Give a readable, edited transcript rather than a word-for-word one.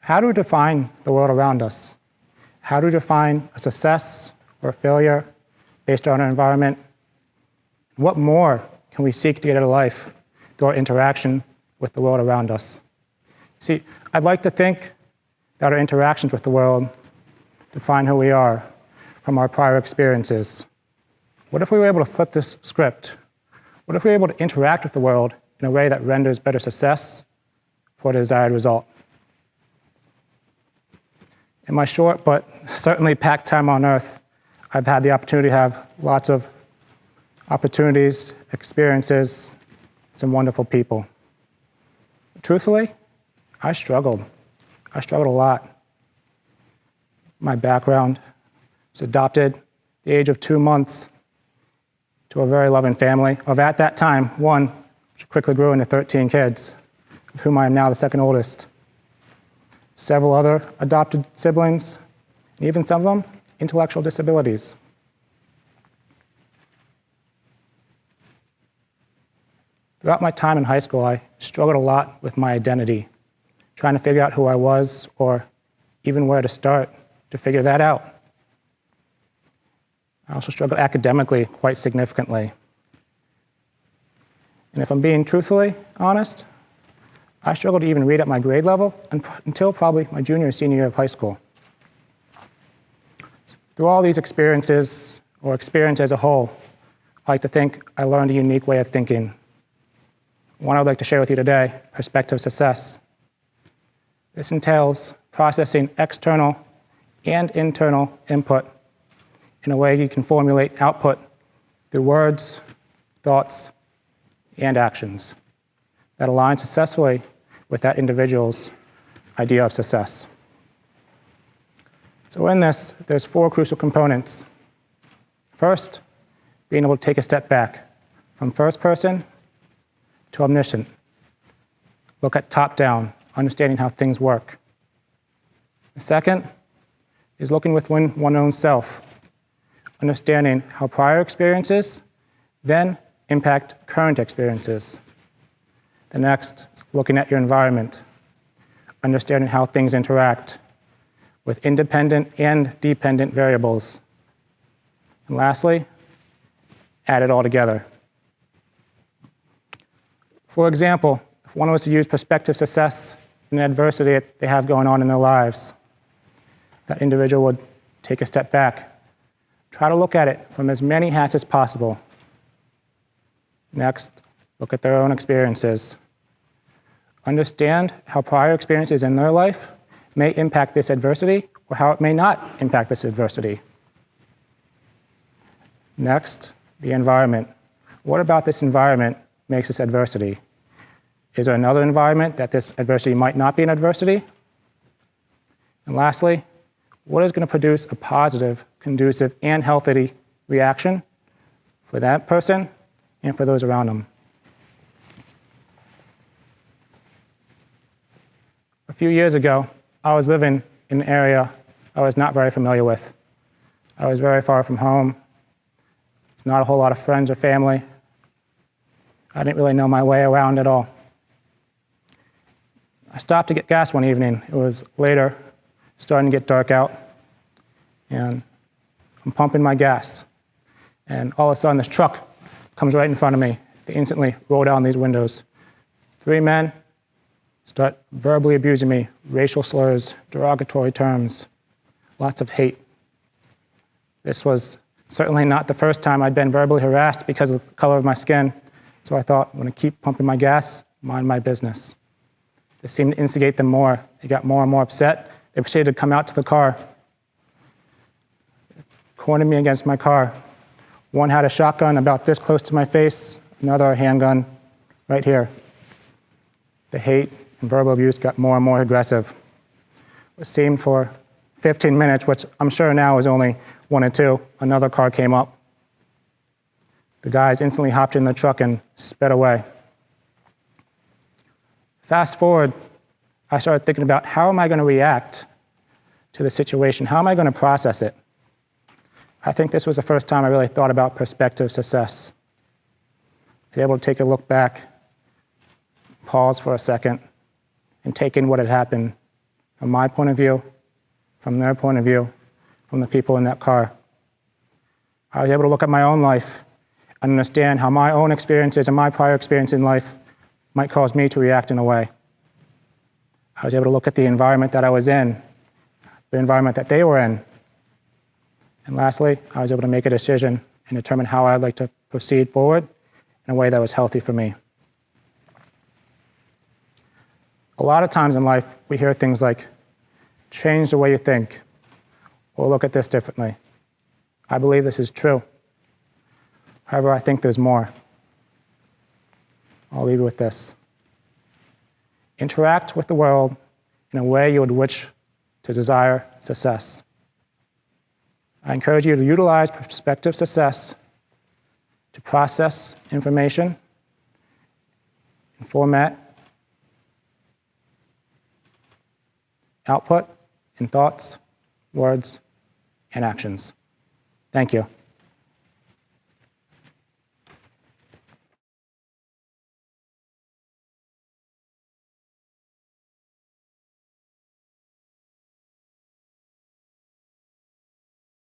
How do we define the world around us? How do we define a success or a failure based on our environment? What more can we seek to get out of life through our interaction with the world around us? See, I'd like to think that our interactions with the world define who we are from our prior experiences. What if we were able to flip this script? What if we were able to interact with the world in a way that renders better success for the desired result? In my short but certainly packed time on Earth, I've had the opportunity to have lots of opportunities, experiences, some wonderful people. Truthfully, I struggled. I struggled a lot. My background was adopted at the age of 2 months to a very loving family of, at that time, one, which quickly grew into 13 kids, of whom I am now the second oldest. Several other adopted siblings, and even some of them, intellectual disabilities. Throughout my time in high school, I struggled a lot with my identity, trying to figure out who I was or even where to start to figure that out. I also struggled academically quite significantly. And if I'm being truthfully honest, I struggled to even read at my grade level until probably my junior or senior year of high school. Through all these experiences, or experience as a whole, I like to think I learned a unique way of thinking. One I'd like to share with you today, perspective success. This entails processing external and internal input in a way you can formulate output through words, thoughts, and actions that align successfully with that individual's idea of success. So in this, there's 4 crucial components. First, being able to take a step back from first person to omniscient. Look at top down, understanding how things work. The second is looking within one's own self, understanding how prior experiences then impact current experiences. The next, looking at your environment, understanding how things interact with independent and dependent variables. And lastly, add it all together. For example, if one was to use perspective success in the adversity that they have going on in their lives, that individual would take a step back, try to look at it from as many hats as possible. Next, look at their own experiences. Understand how prior experiences in their life may impact this adversity or how it may not impact this adversity. Next, the environment. What about this environment makes this adversity? Is there another environment that this adversity might not be an adversity? And lastly, what is going to produce a positive, conducive, and healthy reaction for that person and for those around them? A few years ago, I was living in an area I was not very familiar with. I was very far from home. There's not a whole lot of friends or family. I didn't really know my way around at all. I stopped to get gas one evening. It was later, starting to get dark out, and I'm pumping my gas. And all of a sudden, this truck comes right in front of me. They instantly roll down these windows. 3 men start verbally abusing me, racial slurs, derogatory terms, lots of hate. This was certainly not the first time I'd been verbally harassed because of the color of my skin, so I thought, I'm going to keep pumping my gas, mind my business. This seemed to instigate them more. They got more and more upset. They proceeded to come out to the car, cornered me against my car. One had a shotgun about this close to my face, another a handgun right here. The hate and verbal abuse got more and more aggressive. It seemed for 15 minutes, which I'm sure now is only 1 or 2, another car came up. The guys instantly hopped in the truck and sped away. Fast forward, I started thinking about how am I going to react to the situation? How am I going to process it? I think this was the first time I really thought about perspective success. I was able to take a look back, pause for a second, and take in what had happened from my point of view, from their point of view, from the people in that car. I was able to look at my own life and understand how my own experiences and my prior experience in life might cause me to react in a way. I was able to look at the environment that I was in, the environment that they were in. And lastly, I was able to make a decision and determine how I'd like to proceed forward in a way that was healthy for me. A lot of times in life, we hear things like, change the way you think, or look at this differently. I believe this is true. However, I think there's more. I'll leave you with this. Interact with the world in a way you would wish to desire success. I encourage you to utilize prospective success to process information and format output in thoughts, words, and actions. Thank you.